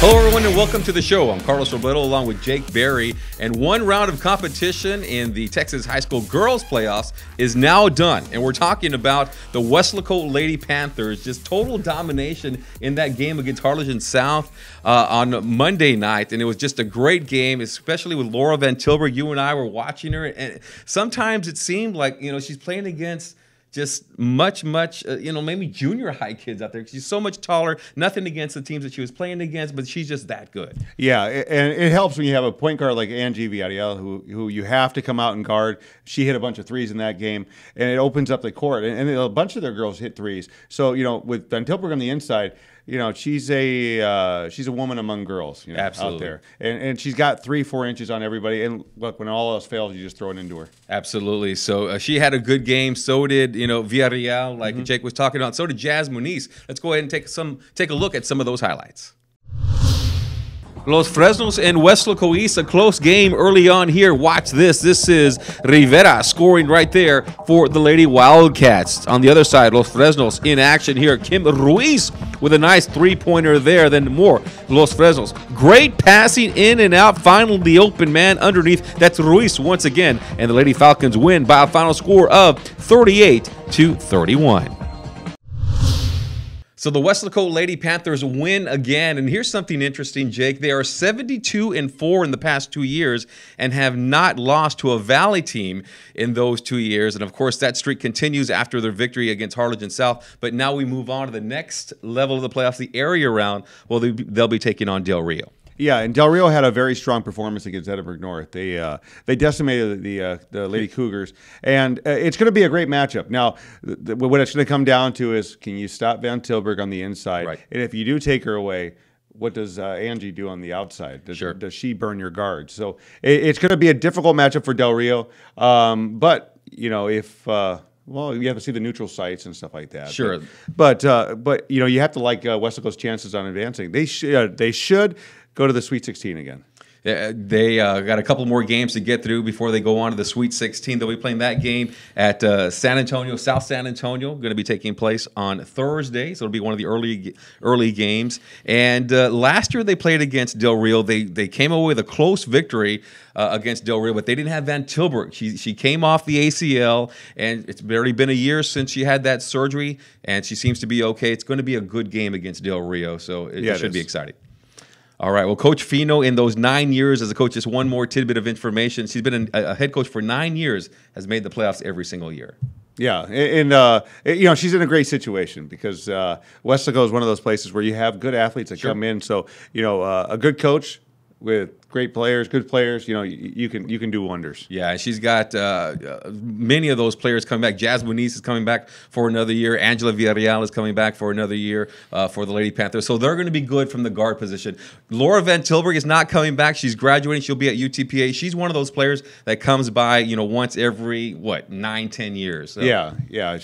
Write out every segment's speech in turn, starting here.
Hello, everyone, and welcome to the show. I'm Carlos Robledo along with Jake Berry, and one round of competition in the Texas High School Girls Playoffs is now done, and we're talking about the Weslaco Lady Panthers. Just total domination in that game against Harlingen South on Monday night, and it was just a great game, especially with Laura Van Tilburg. You and I were watching her, and sometimes it seemed like, you know, she's playing against just much, maybe junior high kids out there. She's so much taller. Nothing against the teams that she was playing against, but she's just that good. Yeah, and it helps when you have a point guard like Angie Villarreal, who you have to come out and guard. She hit a bunch of threes in that game, and it opens up the court. And a bunch of their girls hit threes. So, you know, with Van Tilburg on the inside, you know, she's a woman among girls, you know, Absolutely. out there. And she's got 3-4 inches on everybody. And look, when all else fails, you just throw it into her. Absolutely. So she had a good game. So did, Villarreal, like Jake was talking about. So did Jazz Muniz. Let's go ahead and take a look at some of those highlights. Los Fresnos and Weslaco East, a close game early on here. Watch this. This is Rivera scoring right there for the Lady Wildcats. On the other side, Los Fresnos in action here. Kim Ruiz with a nice three-pointer there. Then more Los Fresnos. Great passing in and out. Finally, the open man underneath. That's Ruiz once again. And the Lady Falcons win by a final score of 38-31. So the Weslaco Lady Panthers win again, and here's something interesting, Jake. They are 72-4 in the past 2 years and have not lost to a Valley team in those 2 years. And, of course, that streak continues after their victory against Harlingen South. But now we move on to the next level of the playoffs, the area round. Well, they'll be taking on Del Rio. Yeah, and Del Rio had a very strong performance against Edinburgh North. They decimated the Lady Cougars, and it's going to be a great matchup. Now, what it's going to come down to is, can you stop Van Tilburg on the inside? Right. And if you do take her away, what does Angie do on the outside? Does she burn your guard? So it's going to be a difficult matchup for Del Rio. But, you know, well, you have to see the neutral sites and stuff like that. Sure. But you know, you have to like Weslaco's chances on advancing. They should go to the Sweet 16 again. They got a couple more games to get through before they go on to the Sweet 16. They'll be playing that game at South San Antonio, going to be taking place on Thursday. So it'll be one of the early games. And last year they played against Del Rio. They came away with a close victory against Del Rio, but they didn't have Van Tilburg. She came off the ACL, and it's barely been a year since she had that surgery, and she seems to be okay. It's going to be a good game against Del Rio, so it should be exciting. All right. Well, Coach Fino, in those 9 years as a coach, just one more tidbit of information. She's been a head coach for 9 years, has made the playoffs every single year. Yeah, and you know, she's in a great situation because Weslaco is one of those places where you have good athletes that come in. So, you know, a good coach with great players, good players, you know, you can do wonders. Yeah, and she's got many of those players coming back. Jazz Muniz is coming back for another year. Angela Villarreal is coming back for another year for the Lady Panthers. So they're going to be good from the guard position. Laura Van Tilburg is not coming back. She's graduating. She'll be at UTPA. She's one of those players that comes by, you know, once every, 9-10 years. So. Yeah.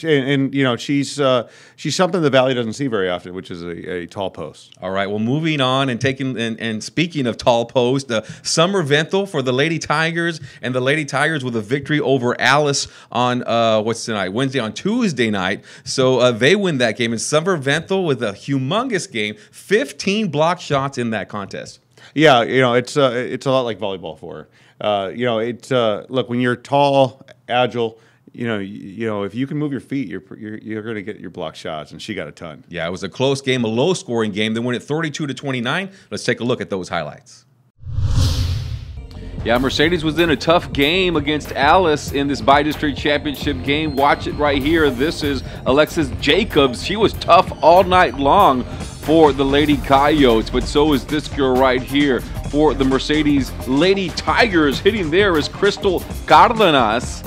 And you know, she's something the Valley doesn't see very often, which is a tall post. All right, well, moving on and speaking of tall post, Summer Venthal for the Lady Tigers, and the Lady Tigers with a victory over Alice on Wednesday, on Tuesday night. So they win that game, and Summer Venthal with a humongous game, 15 block shots in that contest. Yeah, you know, it's a lot like volleyball for her. You know, look, when you're tall, agile, you know, if you can move your feet, you're going to get your block shots, and she got a ton. Yeah, it was a close game, a low-scoring game. They won it 32-29. Let's take a look at those highlights. Yeah, Mercedes was in a tough game against Alice in this bi-district championship game. Watch it right here. This is Alexis Jacobs. She was tough all night long for the Lady Coyotes, but so is this girl right here for the Mercedes Lady Tigers. Hitting there is Crystal Cardenas,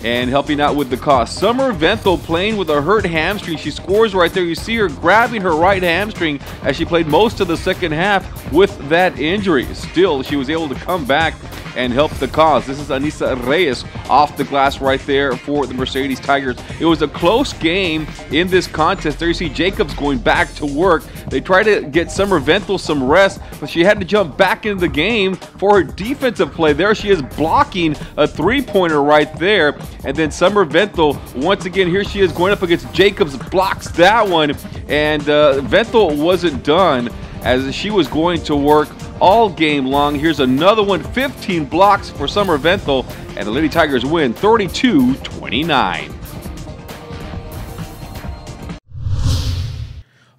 and helping out with the cause, Summer Venthal playing with a hurt hamstring. She scores right there. You see her grabbing her right hamstring as she played most of the second half with that injury. Still, she was able to come back and help the cause. This is Anissa Reyes off the glass right there for the Mercedes Tigers. It was a close game in this contest. There you see Jacobs going back to work. They tried to get Summer Venthal some rest, but she had to jump back into the game for her defensive play. There she is blocking a three-pointer right there. And then Summer Venthal, once again, here she is going up against Jacobs, blocks that one. And Venthal wasn't done as she was going to work all game long. Here's another one, 15 blocks for Summer Venthal, and the Lady Tigers win 32-29.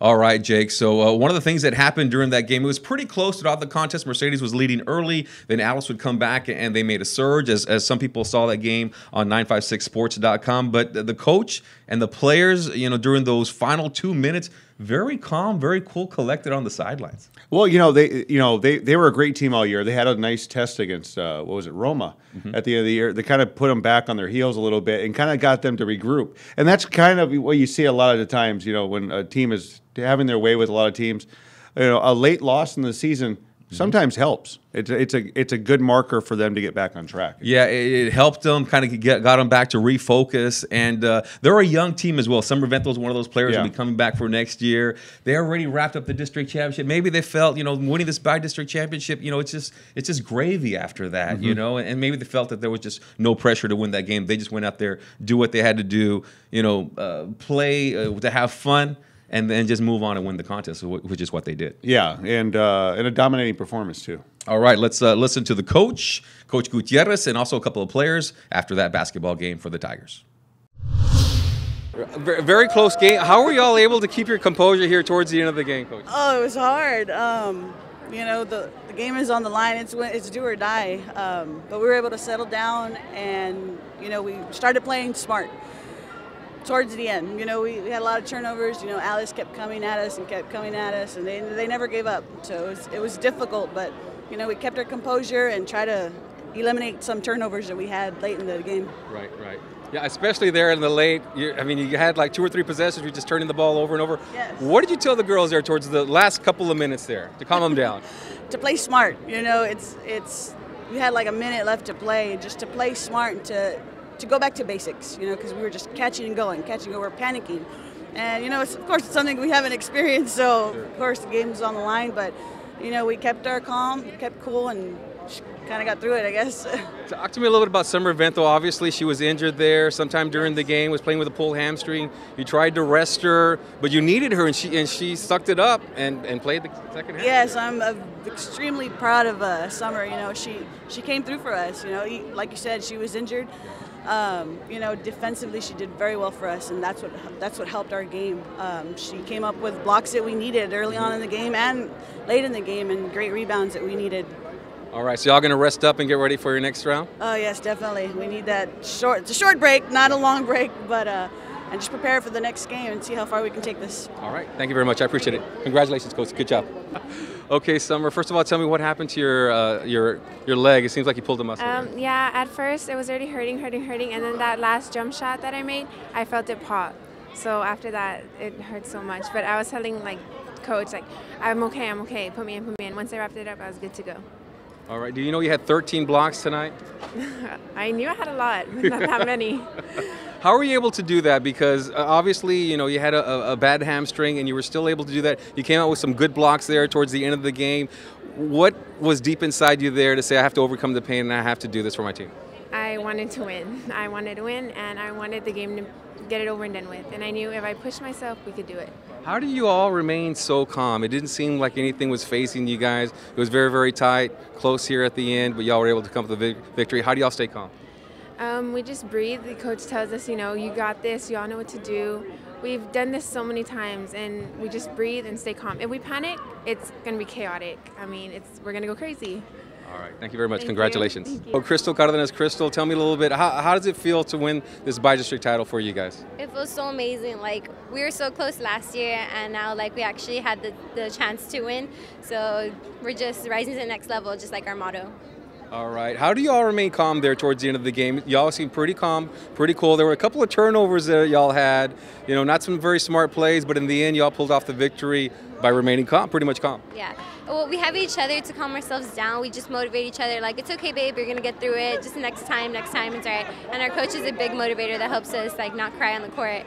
All right, Jake. So one of the things that happened during that game, it was pretty close throughout the contest. Mercedes was leading early. Then Alice would come back, and they made a surge, as some people saw that game on 956sports.com. But the coach and the players, during those final 2 minutes, very calm, very cool, collected on the sidelines. Well, they were a great team all year. They had a nice test against Roma at the end of the year. They kind of put them back on their heels a little bit and kind of got them to regroup. And that's kind of what you see a lot of the times. When a team is having their way with a lot of teams, a late loss in the season sometimes helps. It's a good marker for them to get back on track. Yeah, it helped them, kind of got them back to refocus. And they're a young team as well. Summer Venthal is one of those players who'll be coming back for next year. They already wrapped up the district championship. Maybe they felt, winning this bi-district championship, it's just gravy after that, And maybe they felt that there was just no pressure to win that game. They just went out there, do what they had to do, play to have fun, and then just move on and win the contest, which is what they did. Yeah, and a dominating performance too. All right, let's listen to the coach, Coach Gutierrez, and also a couple of players after that basketball game for the Tigers. Very close game. How were y'all able to keep your composure here towards the end of the game, Coach? Oh, it was hard. The game is on the line. It's do or die. But we were able to settle down, and we started playing smart. Towards the end, we had a lot of turnovers. Alice kept coming at us, and they never gave up. So it was difficult, but we kept our composure and tried to eliminate some turnovers that we had late in the game. Right. Yeah, especially there in the late. You had like 2 or 3 possessions. You're just turning the ball over and over. Yes. What did you tell the girls there towards the last couple of minutes there to calm them down? To play smart. It's we had like a minute left to play, just to play smart and to go back to basics, because we were just catching and going, we're panicking. And, of course, it's something we haven't experienced, so, Of course, the game was on the line, but, we kept our calm, kept cool, and kind of got through it, I guess. Talk to me a little bit about Summer Venthal. Obviously, she was injured there sometime during the game, was playing with a pulled hamstring. You tried to rest her, but you needed her, and she sucked it up and played the second half. Yes, I'm extremely proud of Summer. She came through for us. Like you said, she was injured. Defensively she did very well for us, and that's what helped our game. She came up with blocks that we needed early on in the game and late in the game, and great rebounds that we needed. All right, so y'all going to rest up and get ready for your next round? Oh yes, definitely. We need that it's a short break, not a long break, but and just prepare for the next game and see how far we can take this. All right, thank you very much. I appreciate it. Congratulations, Coach. Good job. Okay, Summer, first of all, tell me what happened to your leg. It seems like you pulled a muscle. Yeah, at first it was already hurting, and then that last jump shot that I made, I felt it pop. So after that, it hurt so much. But I was telling Coach, I'm okay, put me in. Once I wrapped it up, I was good to go. All right, do you know you had 13 blocks tonight? I knew I had a lot, but not that many. How were you able to do that? Because obviously, you had a bad hamstring and you were still able to do that. You came out with some good blocks there towards the end of the game. What was deep inside you there to say, I have to overcome the pain and I have to do this for my team? I wanted to win. And I wanted the game to get it over and done with. And I knew if I pushed myself, we could do it. How do you all remain so calm? It didn't seem like anything was facing you guys. It was very, very tight, close here at the end, but y'all were able to come to the victory. How do y'all stay calm? We just breathe. The coach tells us, you got this, you all know what to do. We've done this so many times, and we just breathe and stay calm. If we panic, it's going to be chaotic. We're going to go crazy. All right, thank you very much. Thank Congratulations. you. Thank you. Oh, Crystal Cardenas. Crystal, tell me a little bit, how does it feel to win this bi-district title for you guys? It feels so amazing. We were so close last year, and now we actually had the chance to win. So we're just rising to the next level, just like our motto. All right. How do y'all remain calm there towards the end of the game? Y'all seem pretty calm, pretty cool. There were a couple of turnovers that y'all had. You know, not some very smart plays, but in the end, y'all pulled off the victory by remaining calm, pretty much calm. Yeah. Well, we have each other to calm ourselves down. We just motivate each other. Like, it's okay, babe. You're gonna get through it. Just next time, it's all right. And our coach is a big motivator that helps us like not cry on the court.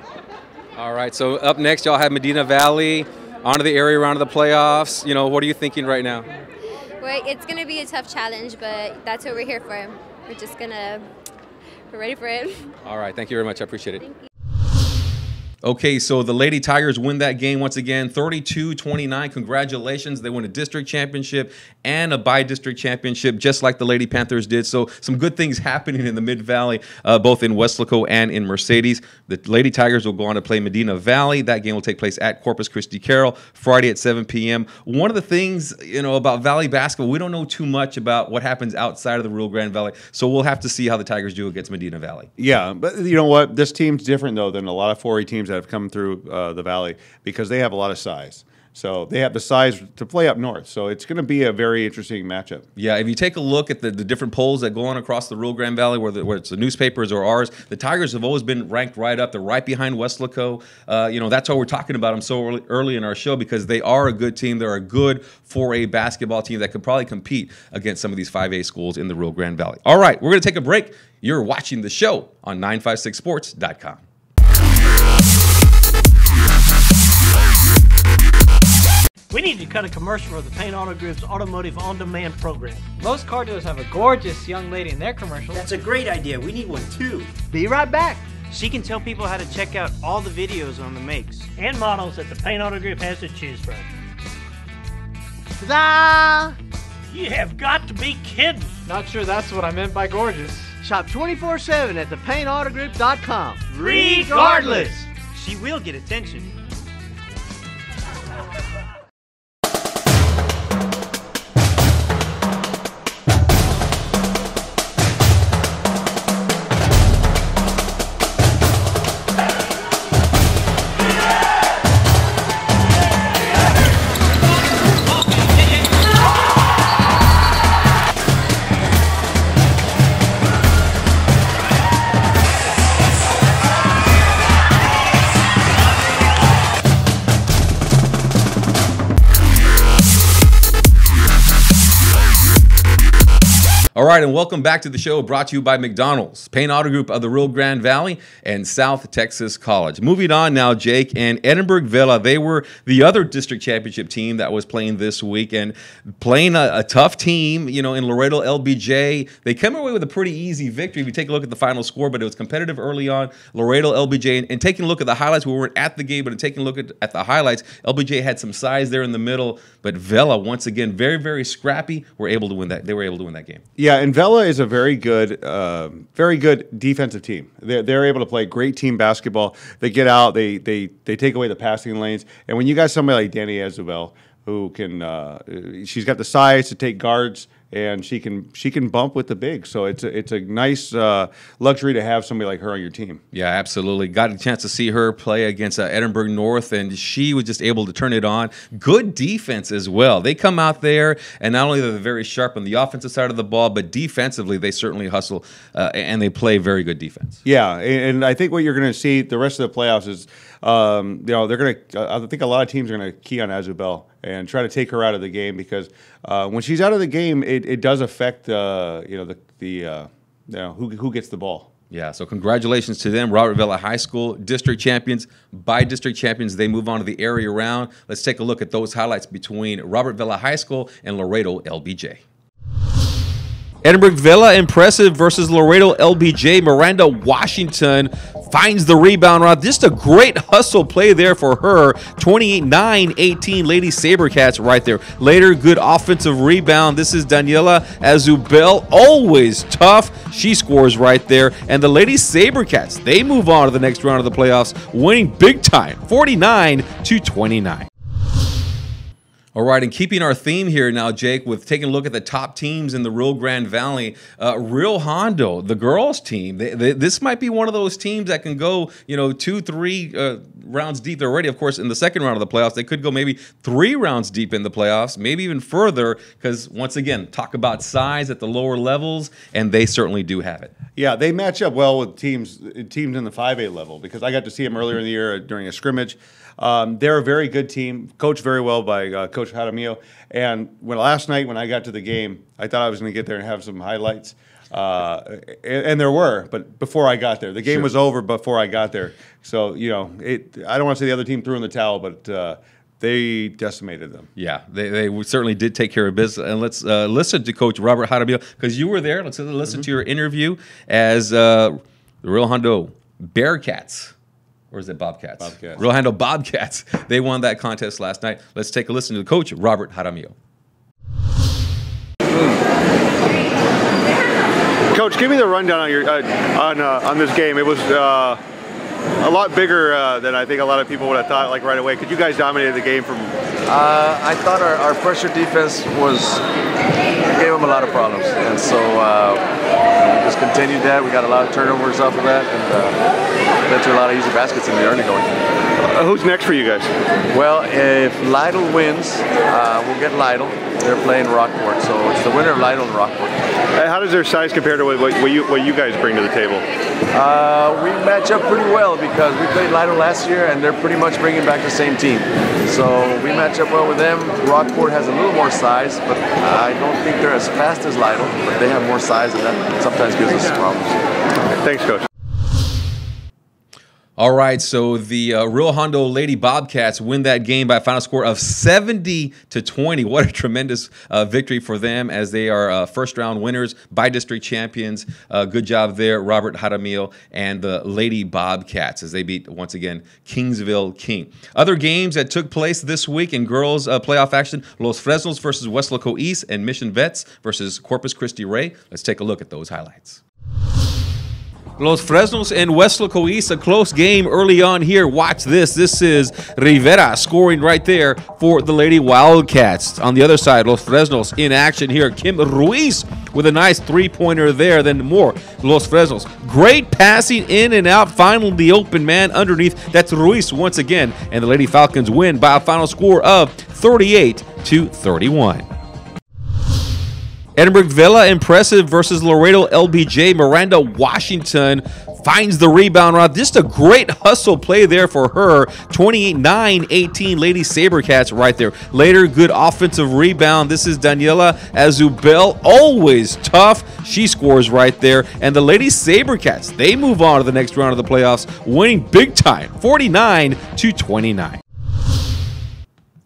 All right. So up next, y'all have Medina Valley onto the area round of the playoffs. You know, what are you thinking right now? Well, it's gonna be a tough challenge, but that's what we're here for. We're ready for it. All right. Thank you very much. I appreciate it. Thank you. Okay, so the Lady Tigers win that game once again, 32-29. Congratulations. They won a district championship and a bi-district championship, just like the Lady Panthers did. So some good things happening in the Mid-Valley, both in Weslaco and in Mercedes. The Lady Tigers will go on to play Medina Valley. That game will take place at Corpus Christi Carroll, Friday at 7 p.m. One of the things, you know, about Valley basketball, we don't know too much about what happens outside of the Rio Grande Valley. So we'll have to see how the Tigers do against Medina Valley. Yeah, but you know what? This team's different, though, than a lot of 4A teams that have come through the Valley because they have a lot of size. So they have the size to play up north. So it's going to be a very interesting matchup. Yeah, if you take a look at the different polls that go on across the Rio Grande Valley, whether it's the newspapers or ours, the Tigers have always been ranked right up. They're right behind Weslaco. You know, that's why we're talking about them so early in our show, because they are a good team. They're a good 4A basketball team that could probably compete against some of these 5A schools in the Rio Grande Valley. All right, we're going to take a break. You're watching the show on 956sports.com. We need to cut a commercial for the Paint Auto Group's Automotive On-Demand program. Most car dealers have a gorgeous young lady in their commercial. That's a great idea. We need one too. Be right back. She can tell people how to check out all the videos on the makes And models that the Paint Auto Group has to choose from. Ta-da! You have got to be kidding. Not sure that's what I meant by gorgeous. Shop 24/7 at thepaintautogroup.com. regardless. She will get attention. All right, and welcome back to the show brought to you by McDonald's, Paint Auto Group of the Rio Grande Valley, and South Texas College. Moving on now, Jake, and Edinburgh Villa, they were the other district championship team that was playing this week and playing a tough team, you know, in Laredo LBJ. They come away with a pretty easy victory if you take a look at the final score, but it was competitive early on. Laredo LBJ, and taking a look at the highlights, we weren't at the game, but taking a look at the highlights, LBJ had some size there in the middle, but Villa, once again, very, very scrappy, were able to win that. They were able to win that game. Yeah, and Vela is a very good defensive team. They're able to play great team basketball. They get out, they take away the passing lanes, and when you got somebody like Danny Azubel, who can, she's got the size to take guards, and she can bump with the big. So it's a nice luxury to have somebody like her on your team. Yeah, absolutely. Got a chance to see her play against Edinburgh North, and she was just able to turn it on. Good defense as well. They come out there, and not only are they very sharp on the offensive side of the ball, but defensively they certainly hustle, and they play very good defense. Yeah, and I think what you're going to see the rest of the playoffs is, you know, they're going to. I think a lot of teams are going to key on Azubel and try to take her out of the game, because when she's out of the game, it does affect you know, who gets the ball. Yeah, so congratulations to them. Robert Villa High School, district champions, bi-district champions. They move on to the area round. Let's take a look at those highlights between Robert Villa High School and Laredo LBJ. Edinburgh Villa impressive versus Laredo LBJ. Miranda Washington finds the rebound route. Just a great hustle play there for her. 28-9-18 Lady Sabercats right there. Later, good offensive rebound. This is Daniela Azubel, always tough. She scores right there. And the Lady Sabercats, they move on to the next round of the playoffs, winning big time, 49-29. All right, and keeping our theme here now, Jake, with taking a look at the top teams in the Rio Grande Valley, Rio Hondo, the girls team, this might be one of those teams that can go, 2, 3 rounds deep. They're already, of course, in the second round of the playoffs. They could go maybe 3 rounds deep in the playoffs, maybe even further, because once again, talk about size at the lower levels, and they certainly do have it. Yeah, they match up well with teams in the 5A level, because I got to see them earlier in the year during a scrimmage. They're a very good team, coached very well by Coach Jaramillo. And last night when I got to the game, I thought I was going to get there and have some highlights. And there were, but before I got there. The game was over before I got there. So, I don't want to say the other team threw in the towel, but they decimated them. Yeah, they certainly did take care of business. And let's listen to Coach Robert Jaramillo, because you were there. Let's listen to your interview as the Rio Hondo Bearcats. Or is it Bobcats? Bobcats. Rio Hondo Bobcats. They won that contest last night. Let's take a listen to the coach, Robert Jaramillo. Coach, give me the rundown on your on this game. It was a lot bigger than I think a lot of people would have thought. Like right away, because you guys dominated the game from. I thought our pressure defense gave them a lot of problems, and so we just continued that. We got a lot of turnovers off of that, and led to a lot of easy baskets in the early going. Who's next for you guys? Well, if Lytle wins, we'll get Lytle. They're playing Rockport, so it's the winner of Lytle and Rockport. How does their size compare to what you guys bring to the table? We match up pretty well because we played Lytle last year, and they're pretty much bringing back the same team. So we match up well with them. Rockport has a little more size, but I don't think they're as fast as Lytle, but they have more size, and that sometimes gives us problems. Thanks, Coach. All right, so the Rio Hondo Lady Bobcats win that game by a final score of 70-20. What a tremendous victory for them, as they are first-round winners, by-district champions. Good job there, Robert Jaramillo and the Lady Bobcats, as they beat, once again, Kingsville King. Other games that took place this week in girls playoff action: Los Fresnos versus Weslaco East and Mission Vets versus Corpus Christi Ray. Let's take a look at those highlights. Los Fresnos and Weslaco East, a close game early on here. Watch this. This is Rivera scoring right there for the Lady Wildcats. On the other side, Los Fresnos in action here. Kim Ruiz with a nice three-pointer there. Then more. Los Fresnos. Great passing in and out. Finally, the open man underneath. That's Ruiz once again. And the Lady Falcons win by a final score of 38-31. Edinburgh Villa impressive versus Laredo LBJ. Miranda Washington finds the rebound route. Just a great hustle play there for her. 28-9-18 Lady Sabercats right there. Later, good offensive rebound. This is Daniela Azubel, always tough. She scores right there. And the Lady Sabercats, they move on to the next round of the playoffs, winning big time, 49-29.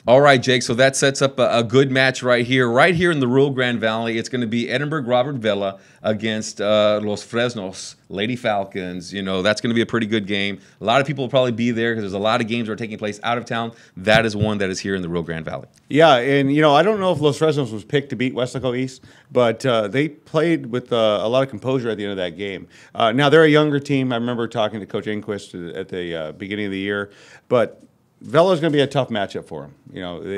All right, Jake, so that sets up a good match right here in the Rio Grande Valley. It's going to be Edinburgh Robert Villa against Los Fresnos Lady Falcons. That's going to be a pretty good game. A lot of people will probably be there because there's a lot of games that are taking place out of town. That is one that is here in the Rio Grande Valley. Yeah, and I don't know if Los Fresnos was picked to beat Weslaco East, but they played with a lot of composure at the end of that game. Now, they're a younger team. I remember talking to Coach Inquist at the beginning of the year, but Vella's going to be a tough matchup for them.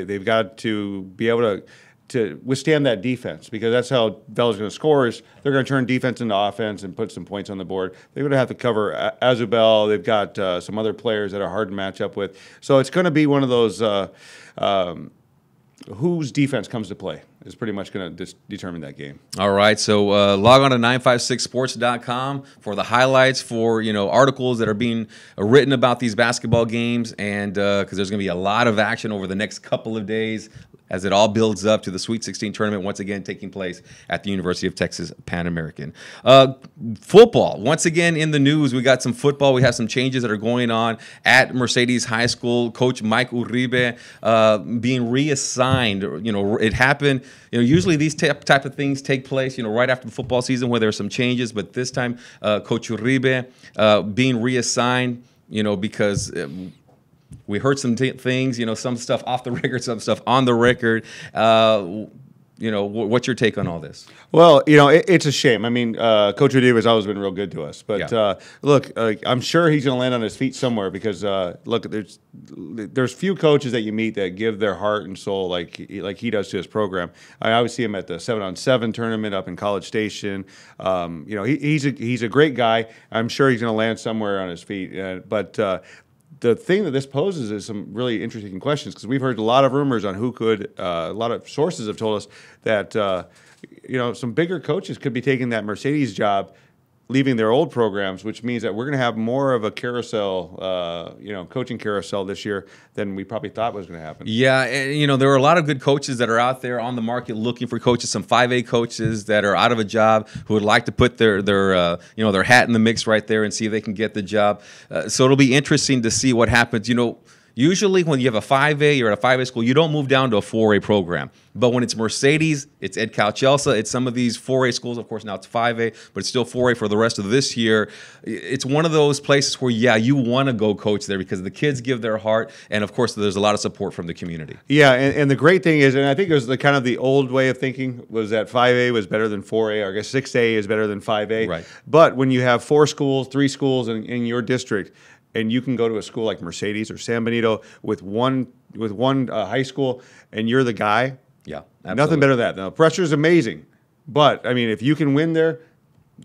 They've got to be able to withstand that defense, because that's how Vella's going to score. Is they're going to turn defense into offense and put some points on the board. They're going to have to cover Azubel. They've got some other players that are hard to match up with. So it's going to be one of those whose defense comes to play is pretty much going to determine that game. All right, so log on to 956sports.com for the highlights, for articles that are being written about these basketball games, and because there's going to be a lot of action over the next couple of days as it all builds up to the Sweet 16 tournament, once again taking place at the University of Texas Pan American. Football, once again in the news. We got some football. We have some changes that are going on at Mercedes High School. Coach Mike Uribe being reassigned. It happened. Usually these type of things take place, right after the football season, where there are some changes. But this time, Coach Uribe being reassigned, because we heard some things, some stuff off the record, some stuff on the record. what's your take on all this? Well, it's a shame. I mean, Coach Odiva has always been real good to us. But look, I'm sure he's going to land on his feet somewhere because look, there's few coaches that you meet that give their heart and soul like he does to his program. I always see him at the 7-on-7 tournament up in College Station. He's a great guy. I'm sure he's going to land somewhere on his feet. But the thing that this poses is some really interesting questions because we've heard a lot of rumors on who could. A lot of sources have told us that some bigger coaches could be taking that Mercedes job, leaving their old programs, which means that we're going to have more of a carousel, coaching carousel this year than we probably thought was going to happen. Yeah, and there are a lot of good coaches that are out there on the market looking for coaches. Some 5A coaches that are out of a job who would like to put their hat in the mix right there and see if they can get the job. So it'll be interesting to see what happens. Usually when you have a 5A or a 5A school, you don't move down to a 4A program. But when it's Mercedes, it's Ed Cal-Chelsea, it's some of these 4A schools. Of course, now it's 5A, but it's still 4A for the rest of this year. It's one of those places where, you want to go coach there because the kids give their heart. And, of course, there's a lot of support from the community. Yeah, and the great thing is, and I think it was the old way of thinking, was that 5A was better than 4A, or I guess 6A is better than 5A. Right. But when you have 4 schools, 3 schools in your district, and you can go to a school like Mercedes or San Benito with one high school, and you're the guy. Yeah, absolutely. Nothing better than that. Now, pressure is amazing, but I mean, if you can win there,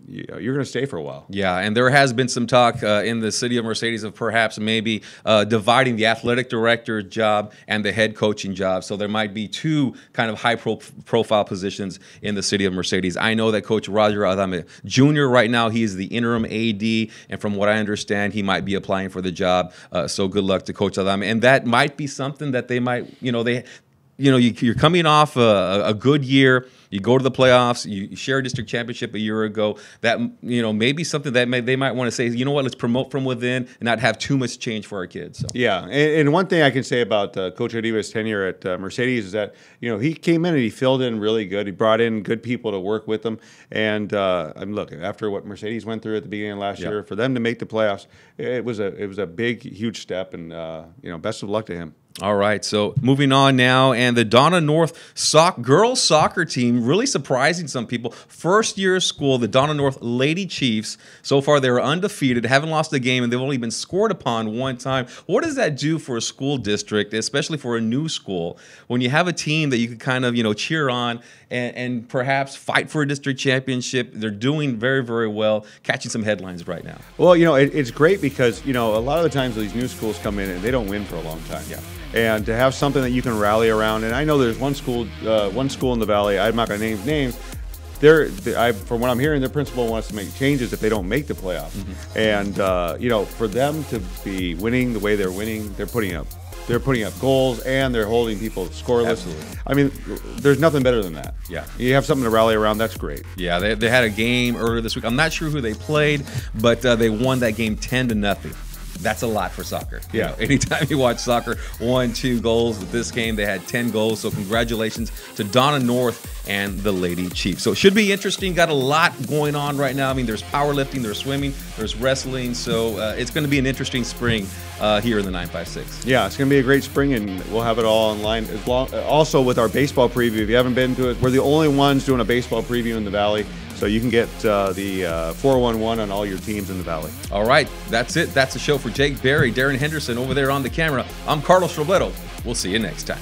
you're going to stay for a while. Yeah, and there has been some talk in the city of Mercedes of perhaps maybe dividing the athletic director job and the head coaching job. So there might be 2 kind of high-profile positions in the city of Mercedes. I know that Coach Roger Adame Jr. right now, he is the interim AD, and from what I understand, he might be applying for the job. So good luck to Coach Adame. And that might be something that they might, you're coming off a good year. You go to the playoffs. You share a district championship a year ago. That maybe something that they might want to say. Let's promote from within and not have too much change for our kids. So. Yeah, and one thing I can say about Coach Odiva's tenure at Mercedes is that he came in and he filled in really good. He brought in good people to work with him. And look, after what Mercedes went through at the beginning of last year, for them to make the playoffs, it was a big, huge step. And best of luck to him. All right, so moving on now, and the Donna North girls soccer team, really surprising some people. First year of school, the Donna North Lady Chiefs, so far they were undefeated, haven't lost a game, and they've only been scored upon one time. What does that do for a school district, especially for a new school, when you have a team that you can kind of, cheer on and perhaps fight for a district championship? They're doing very, very well, catching some headlines right now. Well, it's great because, a lot of the times these new schools come in and they don't win for a long time. Yeah. And to have something that you can rally around, and I know there's one school in the Valley. I'm not going to name names. From what I'm hearing, their principal wants to make changes if they don't make the playoffs. Mm-hmm. And for them to be winning the way they're winning, they're putting up goals and they're holding people scoreless. Absolutely. I mean, there's nothing better than that. Yeah. You have something to rally around. That's great. Yeah, they had a game earlier this week. I'm not sure who they played, but they won that game 10-0. That's a lot for soccer. Yeah. Anytime you watch soccer, 1-2 goals. With this game, they had 10 goals. So congratulations to Donna North and the Lady Chiefs. So it should be interesting. Got a lot going on right now. I mean, there's powerlifting, there's swimming, there's wrestling. So it's going to be an interesting spring here in the 956. Yeah, it's going to be a great spring, and we'll have it all online. Also with our baseball preview. If you haven't been to it, we're the only ones doing a baseball preview in the Valley. So you can get the 411 on all your teams in the Valley. All right, that's it. That's the show for Jake Berry, Darren Henderson over there on the camera. I'm Carlos Robledo. We'll see you next time.